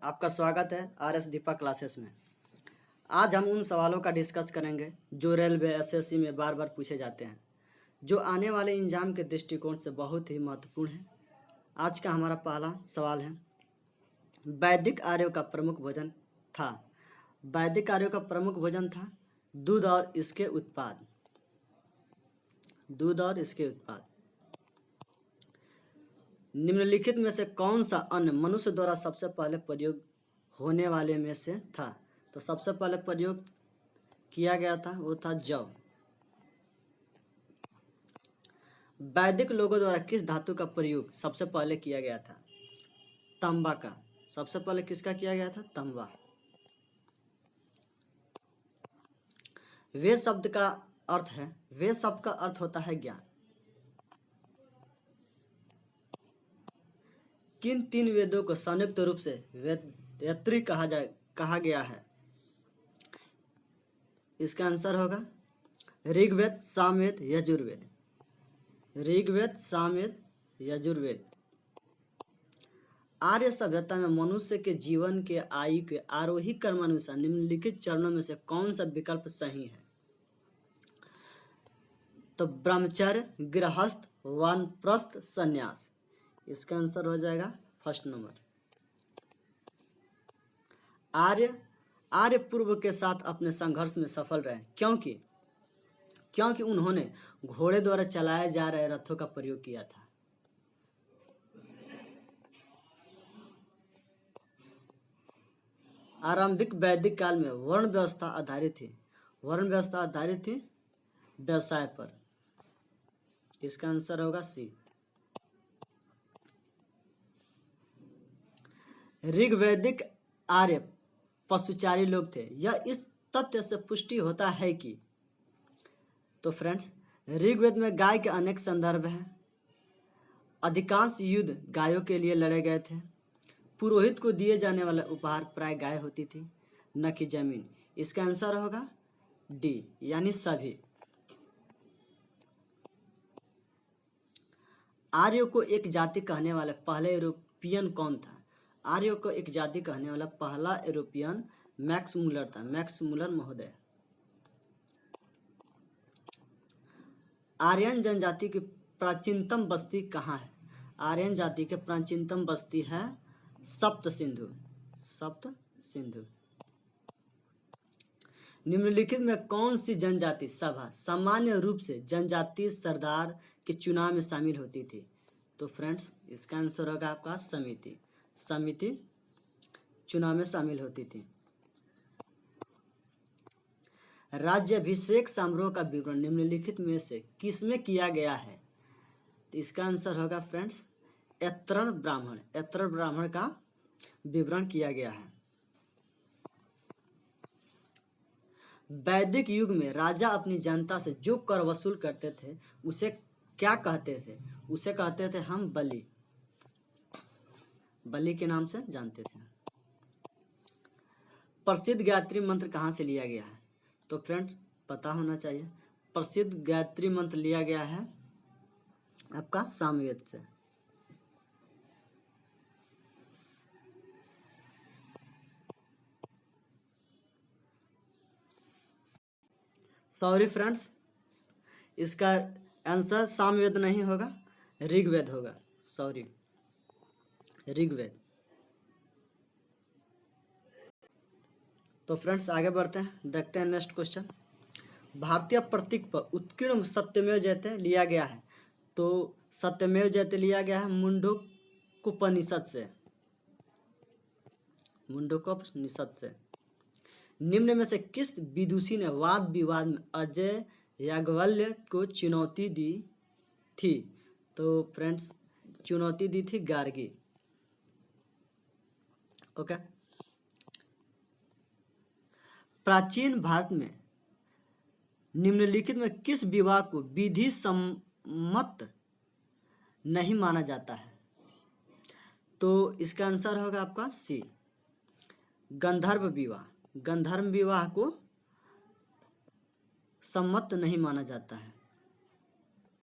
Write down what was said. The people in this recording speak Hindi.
आपका स्वागत है RS दीपा क्लासेस में। आज हम उन सवालों का डिस्कस करेंगे जो रेलवे एसएससी में बार बार पूछे जाते हैं, जो आने वाले एग्जाम के दृष्टिकोण से बहुत ही महत्वपूर्ण है। आज का हमारा पहला सवाल है, वैदिक आर्यों का प्रमुख भोजन था। वैदिक आर्यों का प्रमुख भोजन था दूध और इसके उत्पाद। दूध और इसके उत्पाद। निम्नलिखित में से कौन सा अन्न मनुष्य द्वारा सबसे पहले प्रयोग होने वाले में से था? तो सबसे पहले प्रयोग किया गया था वो था जौ। वैदिक लोगों द्वारा किस धातु का प्रयोग सबसे पहले किया गया था? तांबा का। सबसे पहले किसका किया गया था? तांबा। वेद शब्द का अर्थ है, वेद शब्द का अर्थ होता है ज्ञान। किन तीन वेदों को संयुक्त रूप से वेदत्रयी कहा गया है? इसका आंसर होगा ऋग्वेद, सामवेद, यजुर्वेद। ऋग्वेद, सामवेद, यजुर्वेद। आर्य सभ्यता में मनुष्य के जीवन के आयु के आरोही क्रमानुसार निम्नलिखित चरणों में से कौन सा विकल्प सही है? तो ब्रह्मचर्य, गृहस्थ, वानप्रस्थ, संन्यास। इसका आंसर हो जाएगा फर्स्ट नंबर। आर्य पूर्व के साथ अपने संघर्ष में सफल रहे, क्योंकि उन्होंने घोड़े द्वारा चलाए जा रहे रथों का प्रयोग किया था। आरंभिक वैदिक काल में वर्ण व्यवस्था आधारित थी। वर्ण व्यवस्था आधारित थी व्यवसाय पर। इसका आंसर होगा सी। ऋग्वैदिक आर्य पशुचारी लोग थे। यह इस तथ्य से पुष्टि होता है कि, तो फ्रेंड्स, ऋग्वेद में गाय के अनेक संदर्भ हैं। अधिकांश युद्ध गायों के लिए लड़े गए थे। पुरोहित को दिए जाने वाला उपहार प्राय गाय होती थी, न कि जमीन। इसका आंसर होगा डी, यानी सभी। आर्यों को एक जाति कहने वाला पहले यूरोपियन कौन था? आर्यों को एक जाति कहने वाला पहला यूरोपियन मैक्स मुलर था, मैक्स मुलर महोदय। आर्यन जनजाति की प्राचीनतम बस्ती कहाँ है? आर्यन जाति के प्राचीनतम बस्ती है सप्त सिंधु। सप्त सिंधु। निम्नलिखित में कौन सी जनजाति सभा सामान्य रूप से जनजातीय सरदार के चुनाव में शामिल होती थी? तो फ्रेंड्स, इसका आंसर होगा आपका समिति। समिति चुनाव में शामिल होती थी। राज्याभिषेक समारोह का विवरण निम्नलिखित में से किसमें किया गया है? तो इसका आंसर होगा फ्रेंड्स ऐत्रण ब्राह्मण। ऐत्रण ब्राह्मण का विवरण किया गया है। वैदिक युग में राजा अपनी जनता से जो कर वसूल करते थे उसे क्या कहते थे? उसे कहते थे हम बलि। बलि के नाम से जानते थे। प्रसिद्ध गायत्री मंत्र कहाँ से लिया गया है? तो फ्रेंड, पता होना चाहिए। प्रसिद्ध गायत्री मंत्र लिया गया है आपका सामवेद से। सॉरी फ्रेंड्स, इसका आंसर सामवेद नहीं होगा, ऋग्वेद होगा। सॉरी, ऋग्वेद। तो फ्रेंड्स, आगे बढ़ते हैं, देखते हैं नेक्स्ट क्वेश्चन। भारतीय प्रतीक पर उत्कीर्ण सत्यमेव जयते लिया गया है। तो सत्यमेव जयते लिया गया है मुंडकोपनिषद से। मुंडकोपनिषद से। निम्न में से किस विदुषी ने वाद विवाद में अजय याज्ञवल्क्य को चुनौती दी थी? तो फ्रेंड्स, चुनौती दी थी गार्गी। ओके। प्राचीन भारत में निम्नलिखित में किस विवाह को विधि सम्मत नहीं माना जाता है? तो इसका आंसर होगा आपका सी, गंधर्व विवाह। गंधर्व विवाह को सम्मत नहीं माना जाता है।